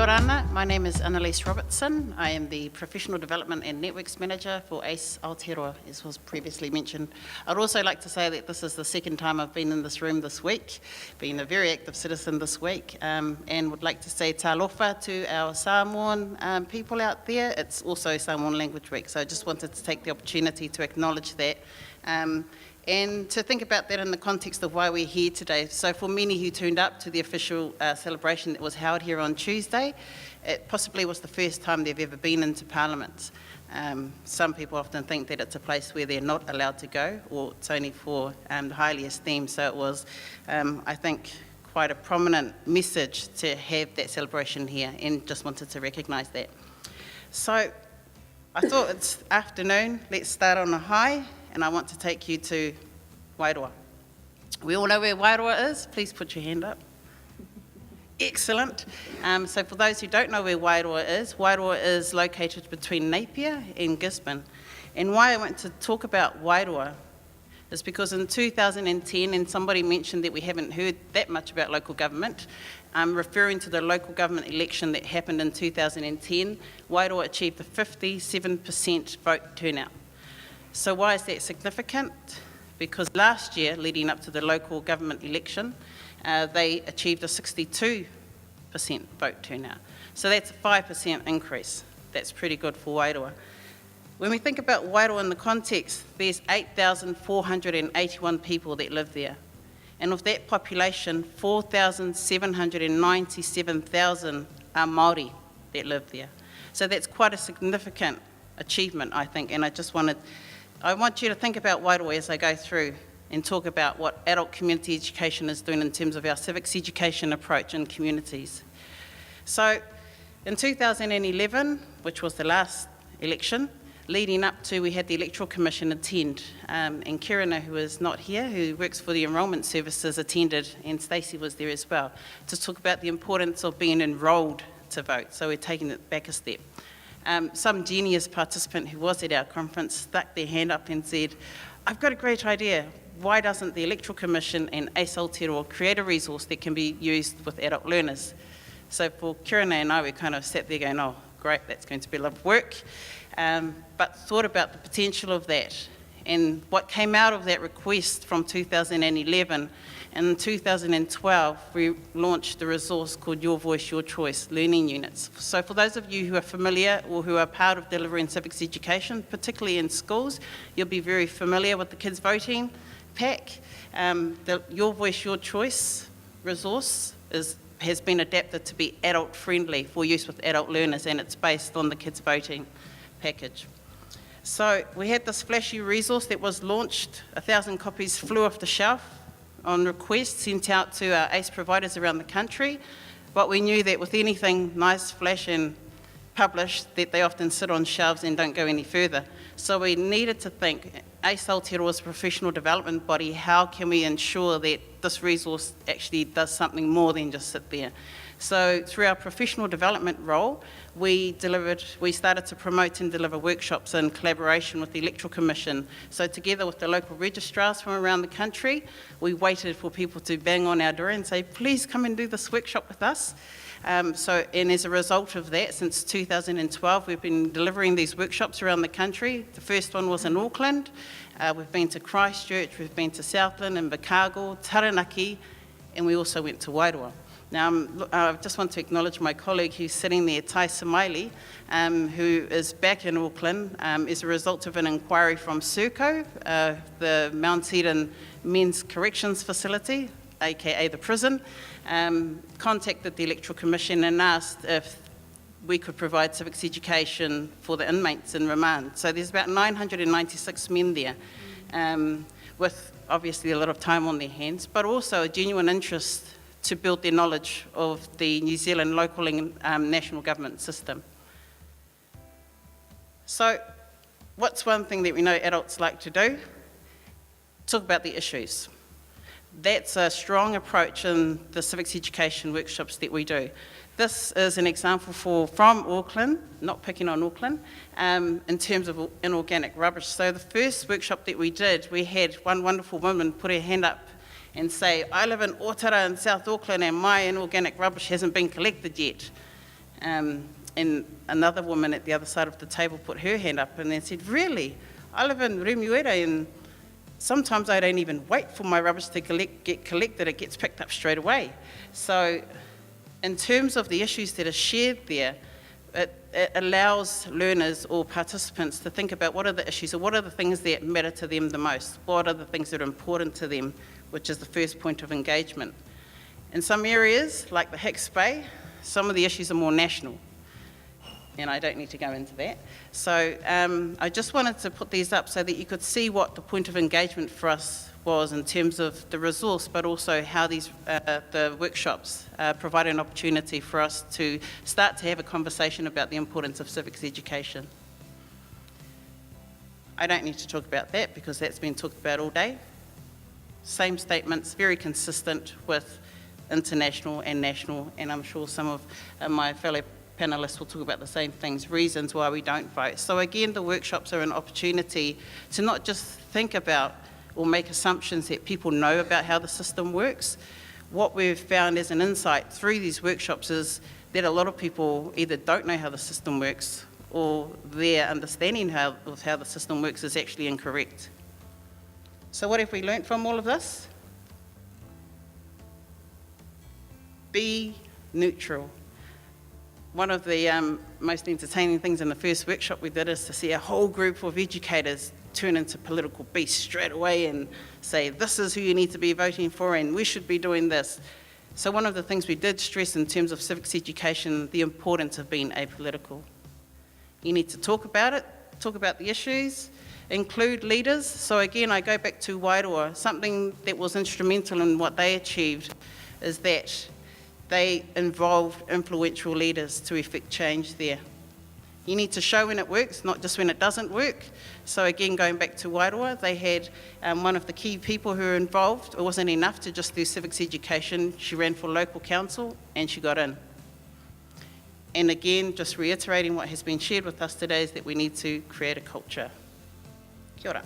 Kia ora ana. My name is Analiese Robertson. I am the Professional Development and Networks Manager for ACE Aotearoa, as was previously mentioned. I'd also like to say that this is the second time I've been in this room this week, being a very active citizen this week, and would like to say talofa to our Samoan people out there. It's also Samoan Language Week, so I just wanted to take the opportunity to acknowledge that. And to think about that in the context of why we're here today. So for many who tuned up to the official celebration that was held here on Tuesday, it possibly was the first time they've ever been into Parliament. Some people often think that it's a place where they're not allowed to go, or it's only for the highly esteemed. So it was, I think, quite a prominent message to have that celebration here, and just wanted to recognise that. So I thought it's afternoon, let's start on a high. And I want to take you to Wairoa. We all know where Wairoa is. Please put your hand up. Excellent. So for those who don't know where Wairoa is located between Napier and Gisborne. And why I want to talk about Wairoa is because in 2010, and somebody mentioned that we haven't heard that much about local government, referring to the local government election that happened in 2010, Wairoa achieved a 57% vote turnout. So why is that significant? Because last year, leading up to the local government election, they achieved a 62% vote turnout. So that's a 5% increase. That's pretty good for Wairoa. When we think about Wairoa in the context, there's 8,481 people that live there. And of that population, 4,797,000 are Māori that live there. So that's quite a significant achievement, I think, and I want you to think about Wairoa as I go through and talk about what adult community education is doing in terms of our civics education approach in communities. So in 2011, which was the last election, leading up to, we had the Electoral Commission attend, and Kirina, who is not here, who works for the Enrolment Services, attended, and Stacey was there as well, to talk about the importance of being enrolled to vote. So we're taking it back a step. Some genius participant who was at our conference stuck their hand up and said, I've got a great idea. Why doesn't the Electoral Commission and ACE Aotearoa create a resource that can be used with adult learners? So for Kirina and I, we kind of sat there going, oh, great, that's going to be a lot of work. But thought about the potential of that. And what came out of that request from 2011, in 2012, we launched the resource called Your Voice, Your Choice Learning Units. So for those of you who are familiar or who are part of delivering civics education, particularly in schools, you'll be very familiar with the kids voting pack. The Your Voice, Your Choice resource has been adapted to be adult friendly for use with adult learners, and it's based on the kids voting package. So we had this flashy resource that was launched, 1,000 copies flew off the shelf on request, sent out to our ACE providers around the country, but we knew that with anything nice, flash and published, that they often sit on shelves and don't go any further. So we needed to think, ACE Aotearoa is a professional development body, how can we ensure that this resource actually does something more than just sit there? So through our professional development role, we started to promote and deliver workshops in collaboration with the Electoral Commission. So together with the local registrars from around the country, we waited for people to bang on our door and say, please come and do this workshop with us. And as a result of that, since 2012, we've been delivering these workshops around the country. The first one was in Auckland. We've been to Christchurch, we've been to Southland, Invercargill, Taranaki, and we also went to Wairoa. Now, I just want to acknowledge my colleague who's sitting there, Tai Samaili, who is back in Auckland as a result of an inquiry from Serco, the Mount Eden Men's Corrections Facility, aka the prison, contacted the Electoral Commission and asked if we could provide civics education for the inmates in remand. So there's about 996 men there, with obviously a lot of time on their hands, but also a genuine interest to build their knowledge of the New Zealand local and national government system. So what's one thing that we know adults like to do? Talk about the issues. That's a strong approach in the civics education workshops that we do. This is an example from Auckland, not picking on Auckland, in terms of inorganic rubbish. So the first workshop that we did, we had one wonderful woman put her hand up and say, I live in Otara in South Auckland and my inorganic rubbish hasn't been collected yet. And another woman at the other side of the table put her hand up and then said, really? I live in Remuera and sometimes I don't even wait for my rubbish to get collected, it gets picked up straight away. So in terms of the issues that are shared there, it allows learners or participants to think about what are the issues or what are the things that matter to them the most, what are the things that are important to them, which is the first point of engagement. In some areas, like the Hicks Bay, some of the issues are more national, and I don't need to go into that. So I just wanted to put these up so that you could see what the point of engagement for us was in terms of the resource, but also how these the workshops provide an opportunity for us to start to have a conversation about the importance of civics education. I don't need to talk about that because that's been talked about all day. Same statements, very consistent with international and national, and I'm sure some of my fellow panellists will talk about the same things, reasons why we don't vote. So again, the workshops are an opportunity to not just think about or make assumptions that people know about how the system works. What we've found as an insight through these workshops is that a lot of people either don't know how the system works or their understanding of how the system works is actually incorrect. So what have we learnt from all of this? Be neutral. One of the most entertaining things in the first workshop we did is to see a whole group of educators turn into political beasts straight away and say, this is who you need to be voting for and we should be doing this. So one of the things we did stress in terms of civics education, the importance of being apolitical. You need to talk about it, talk about the issues, include leaders. So again, I go back to Wairoa. Something that was instrumental in what they achieved is that they involved influential leaders to effect change there. You need to show when it works, not just when it doesn't work. So again, going back to Wairoa, they had one of the key people who were involved. It wasn't enough to just do civics education. She ran for local council and she got in. And again, just reiterating what has been shared with us today is that we need to create a culture. Kia ora.